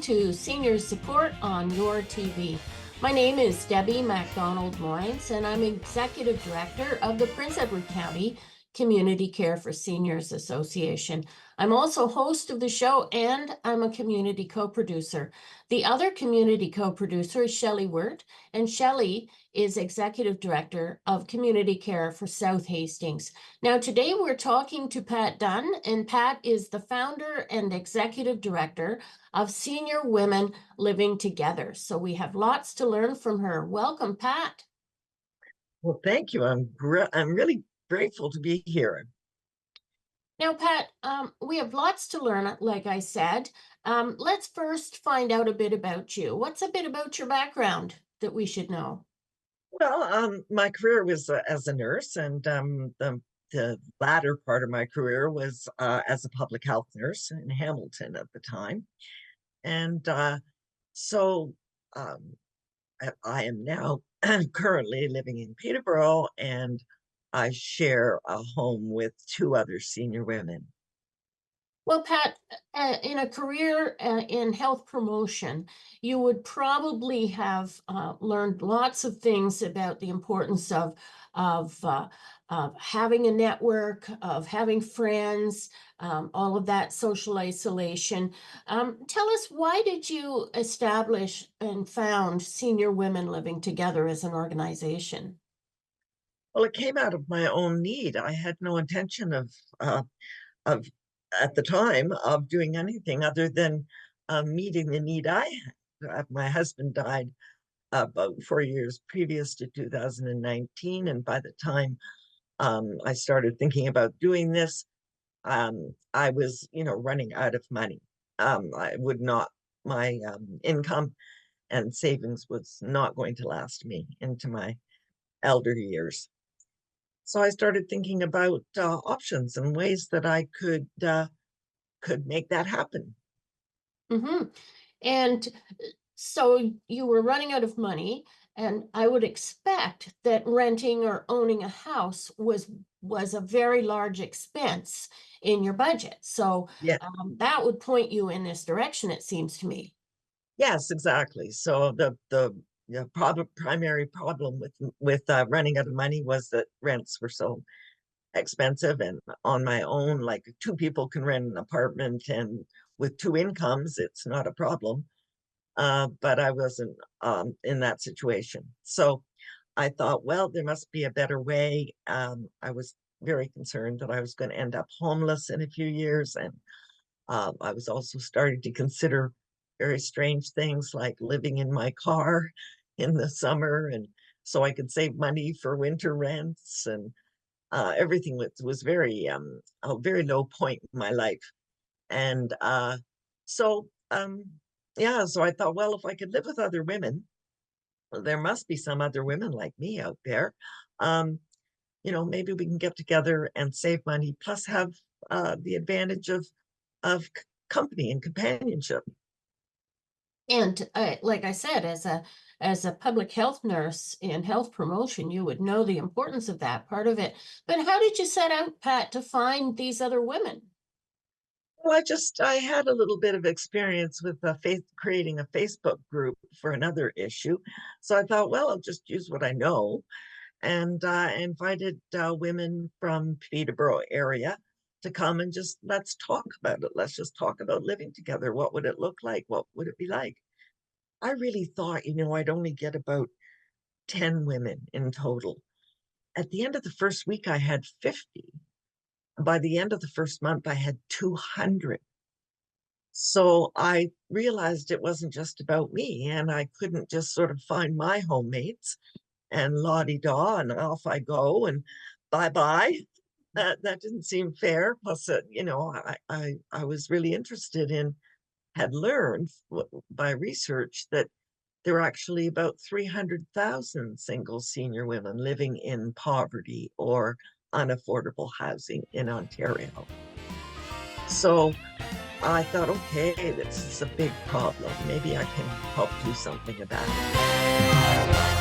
listening to Senior Support on Your TV. My name is Debbie MacDonald-Moynes, and I'm Executive Director of the Prince Edward County Community Care for Seniors Association. I'm also host of the show, and I'm a community co-producer. The other community co-producer is Shelley Wirt, and Shelley is Executive Director of Community Care for South Hastings. Now, today we're talking to Pat Dunn, and Pat is the founder and Executive Director of Senior Women Living Together. So we have lots to learn from her. Welcome, Pat. Well, thank you. I'm really grateful to be here. Now, Pat, we have lots to learn, like I said. Let's first find out a bit about you. What's a bit about your background that we should know? Well, my career was as a nurse, and the latter part of my career was as a public health nurse in Hamilton at the time. And so I am now currently living in Peterborough, and I share a home with two other senior women. Well, Pat, in a career in health promotion, you would probably have learned lots of things about the importance of having a network, of having friends, all of that social isolation. Tell us, why did you establish and found Senior Women Living Together as an organization? Well, it came out of my own need. I had no intention of at the time of doing anything other than meeting the need I had. My husband died about 4 years previous to 2019, and by the time I started thinking about doing this, I was, running out of money. I would not, my income and savings was not going to last me into my elder years. So I started thinking about options and ways that I could make that happen. Mm-hmm. And so you were running out of money, and I would expect that renting or owning a house was a very large expense in your budget. So Yeah, that would point you in this direction, it seems to me. yes, exactly. So the primary problem with running out of money was that rents were so expensive, and on my own, like two people can rent an apartment, and with two incomes, it's not a problem. But I wasn't in that situation. So I thought, well, there must be a better way. I was very concerned that I was going to end up homeless in a few years. And I was also starting to consider very strange things like living in my car in the summer. And so I could save money for winter rents, and everything was very, a very low point in my life. And so, yeah, so I thought, well, if I could live with other women, well, there must be some other women like me out there. Um, maybe we can get together and save money, plus have the advantage of company and companionship. And like I said, as a public health nurse in health promotion, you would know the importance of that part of it. But how did you set out, Pat, to find these other women? Well, I had a little bit of experience with creating a Facebook group for another issue. So I thought, well, I'll just use what I know, and invited women from Peterborough area to come and just let's talk about it. Let's just talk about living together. What would it look like? What would it be like? I really thought, I'd only get about 10 women in total. At the end of the first week, I had 50. By the end of the first month, I had 200. So I realized it wasn't just about me, and I couldn't just sort of find my homemates and la-di-da and off I go and bye-bye. That didn't seem fair. Plus, I was really interested in, had learned by research that there are actually about 300,000 single senior women living in poverty or unaffordable housing in Ontario. So I thought, okay, this is a big problem. Maybe I can help do something about it.